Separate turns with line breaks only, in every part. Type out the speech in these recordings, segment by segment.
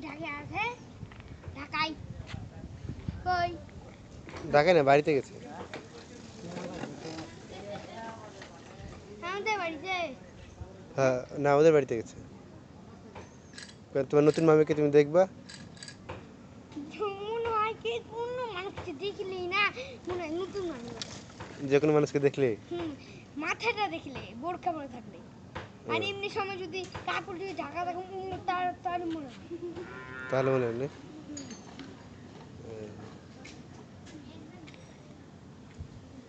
ঢাকায় আছে ঢাকায় কই
ঢাকায় না বাড়িতে গেছে
আমাদের বাড়িতে
হ্যাঁ না ওদের বাড়িতে গেছে তোমার নতুন মামিকে তুমি দেখবা
মনে হয় কি কোনো মানুষকে দেখলেই না মনে হয় নতুন মানুষ
যে কোনো মানুষকে দেখলে
মাথাটা দেখলে বোরকা পরে থাকলে আর এমনি সময় যদি কাপড় দিয়ে ঢাকা থাকে তার তার মনে হয়
তাহলে মনে হয় না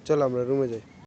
চলো আমরা রুমে যাই